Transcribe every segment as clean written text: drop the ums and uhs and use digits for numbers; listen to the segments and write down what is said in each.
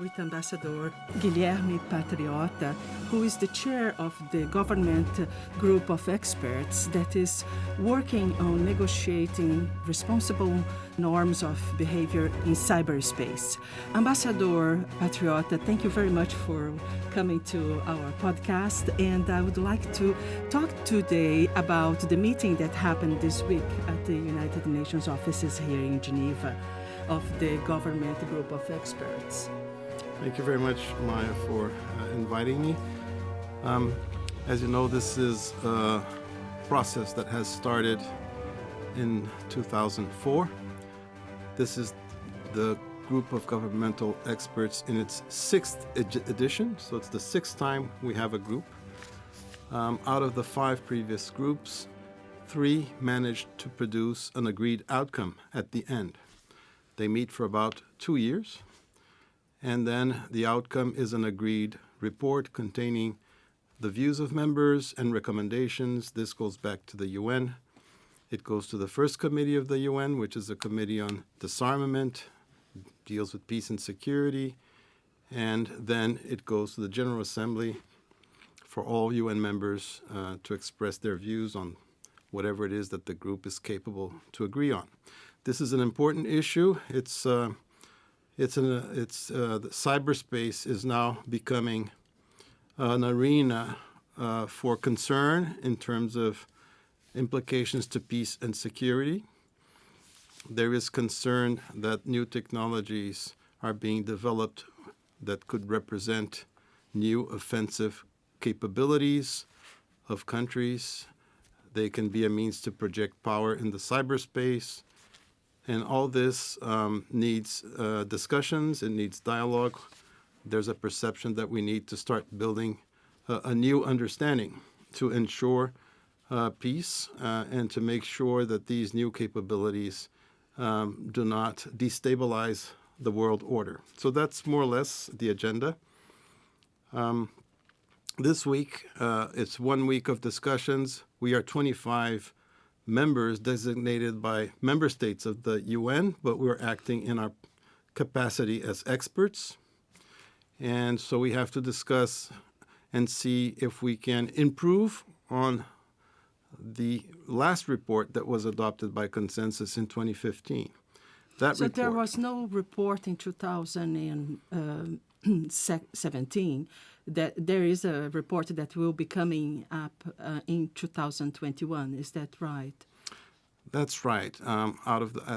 with Ambassador Guilherme Patriota, who is the chair of the government group of experts that is working on negotiating responsible norms of behavior in cyberspace. Ambassador Patriota, thank you very much for coming to our podcast, and I would like to talk today about the meeting that happened this week at the United Nations offices here in Geneva of the government group of experts. Thank you very much, Maya, for inviting me. As you know, this is a process that has started in 2004. This is the group of governmental experts in its sixth edition, so it's the sixth time we have a group. Out of the 5 previous groups, 3 managed to produce an agreed outcome at the end. They meet for about 2 years, and then the outcome is an agreed report containing the views of members and recommendations. This goes back to the UN. It goes to the first committee of the UN, which is a committee on disarmament, deals with peace and security, and then it goes to the General Assembly for all UN members to express their views on whatever it is that the group is capable to agree on. This is an important issue. Cyberspace is now becoming an arena for concern in terms of implications to peace and security. There is concern that new technologies are being developed that could represent new offensive capabilities of countries. They can be a means to project power in the cyberspace. And all this needs discussions, it needs dialogue. There's a perception that we need to start building a new understanding to ensure peace and to make sure that these new capabilities do not destabilize the world order. So that's more or less the agenda. This week, it's 1 week of discussions. We are 25 members designated by member states of the UN, but we're acting in our capacity as experts. And so we have to discuss and see if we can improve on the last report that was adopted by consensus in 2015. There was no report in 2017. That there is a report that will be coming up in 2021. Is that right? That's right.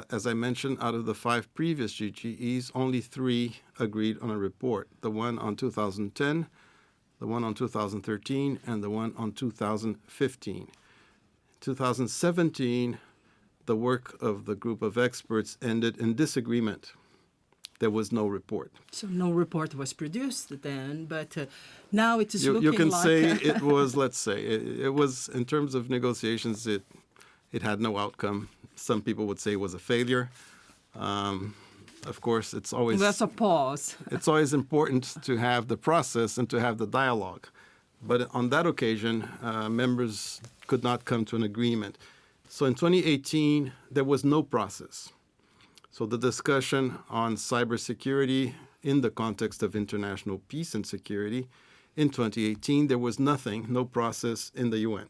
As I mentioned, out of the 5 previous GGEs, only 3 agreed on a report. The one on 2010, the one on 2013, and the one on 2015. 2017, the work of the group of experts ended in disagreement. There was no report. So no report was produced then, but now it is looking like... You can say it was, let's say, it was, in terms of negotiations, it had no outcome. Some people would say it was a failure. Of course, it's always... That's a pause. It's always important to have the process and to have the dialogue. But on that occasion, members could not come to an agreement. So in 2018, there was no process. So the discussion on cybersecurity in the context of international peace and security, in 2018, there was nothing, no process in the UN.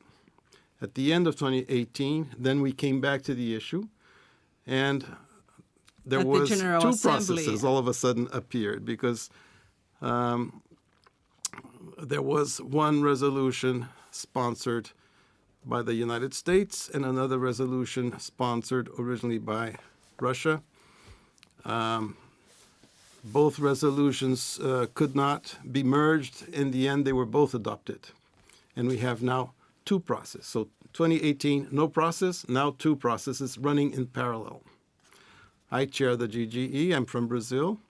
At the end of 2018, then we came back to the issue, and there was 2 processes all of a sudden appeared because there was one resolution sponsored by the United States and another resolution sponsored originally by Russia. Both resolutions could not be merged. In the end, they were both adopted. And we have now 2 processes. So 2018, no process, now 2 processes running in parallel. I chair the GGE. I'm from Brazil.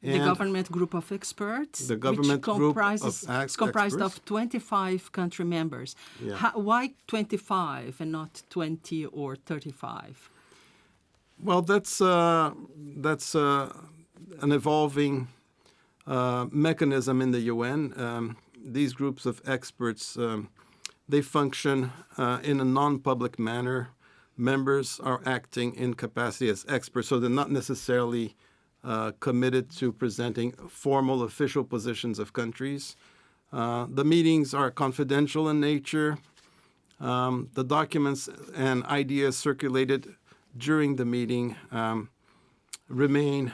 The government group of experts, the government group comprised of 25 country members. Yeah. Why 25 and not 20 or 35? Well, that's an evolving mechanism in the UN. These groups of experts, they function in a non-public manner. Members are acting in capacity as experts, so they're not necessarily committed to presenting formal official positions of countries. The meetings are confidential in nature. The documents and ideas circulated during the meeting remain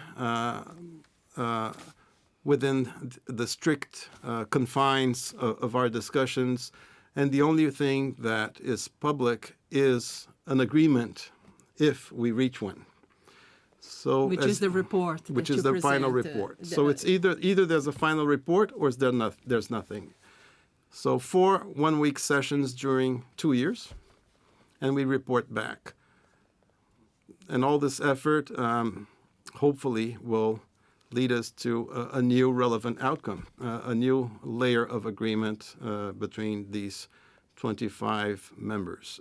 within the strict confines of our discussions, and the only thing that is public is an agreement if we reach one. So which is the report. Which is the final report. So it's either there's a final report or there's nothing. So 4 one-week sessions during 2 years, and we report back. And all this effort, hopefully, will lead us to a new relevant outcome, a new layer of agreement between these 25 members.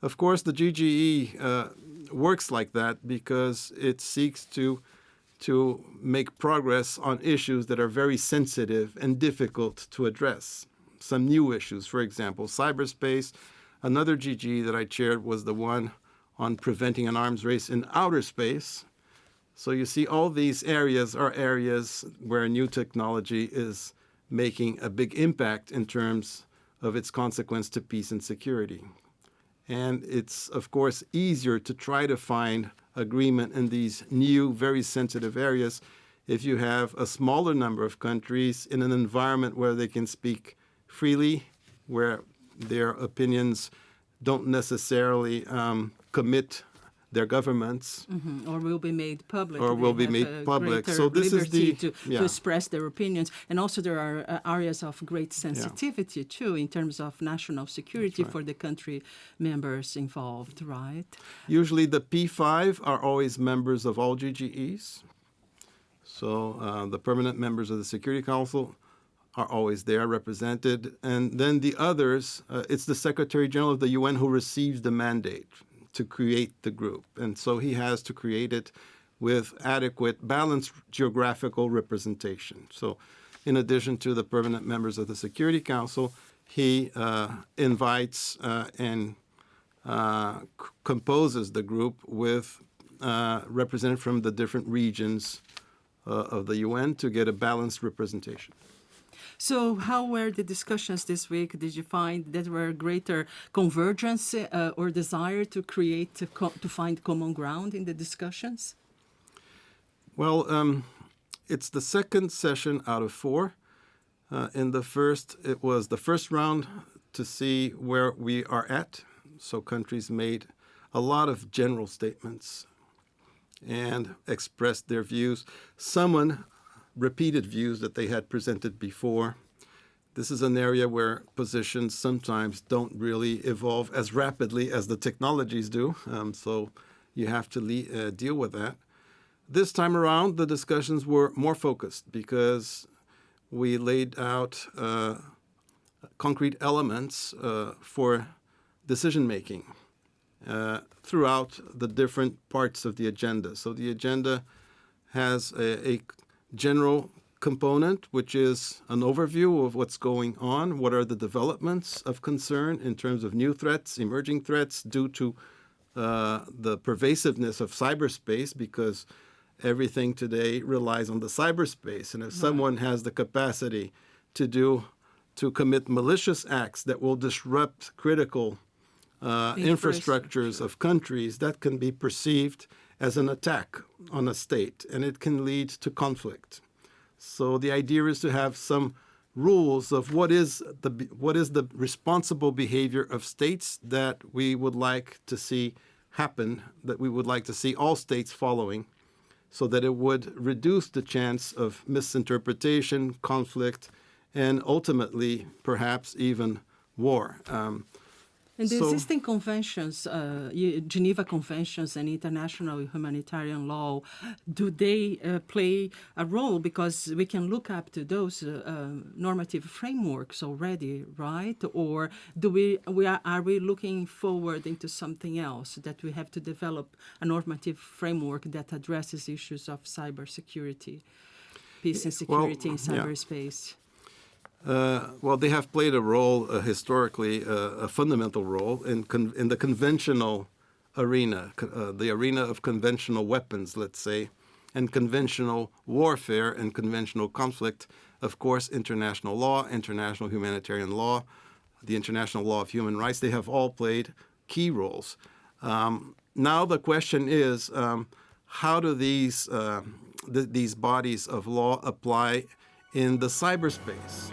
Of course, the GGE works like that because it seeks to make progress on issues that are very sensitive and difficult to address. Some new issues, for example, cyberspace. Another GGE that I chaired was the one on preventing an arms race in outer space. So you see, all these areas are areas where new technology is making a big impact in terms of its consequence to peace and security. And it's, of course, easier to try to find agreement in these new, very sensitive areas if you have a smaller number of countries in an environment where they can speak freely, where their opinions don't necessarily commit their governments, or will be made public. Or will be made public. So this is to express their opinions, and also there are areas of great sensitivity too in terms of national security for the country members involved, right? Usually the P5 are always members of all GGEs. So the permanent members of the Security Council are always there represented, and then the others, it's the Secretary General of the UN who receives the mandate to create the group. And so he has to create it with adequate, balanced geographical representation. So in addition to the permanent members of the Security Council, he invites and composes the group with representatives from the different regions of the UN to get a balanced representation. So how were the discussions this week? Did you find that there were greater convergence or desire to create, to find common ground in the discussions? Well, it's the second session out of 4. In the first, it was the first round to see where we are at. So countries made a lot of general statements and expressed their views. Someone repeated views that they had presented before. This is an area where positions sometimes don't really evolve as rapidly as the technologies do, so you have to deal with that. This time around, the discussions were more focused because we laid out concrete elements for decision-making throughout the different parts of the agenda. So the agenda has a general component, which is an overview of what's going on, what are the developments of concern in terms of new threats, emerging threats due to the pervasiveness of cyberspace, because everything today relies on the cyberspace. And if someone has the capacity to commit malicious acts that will disrupt critical infrastructures of countries, that can be perceived as an attack on a state, and it can lead to conflict. So the idea is to have some rules of what is the responsible behavior of states that we would like to see happen, that we would like to see all states following, so that it would reduce the chance of misinterpretation, conflict, and ultimately perhaps even war. And the existing conventions, Geneva Conventions and international humanitarian law, do they play a role? Because we can look up to those normative frameworks already, right? Or are we looking forward into something else, that we have to develop a normative framework that addresses issues of cybersecurity, peace and security in cyberspace? Well, they have played a role historically, a fundamental role in the conventional arena, the arena of conventional weapons, let's say. and conventional warfare and conventional conflict. Of course, international law, international humanitarian law, the international law of human rights, they have all played key roles. Now the question is, how do these bodies of law apply in the cyberspace?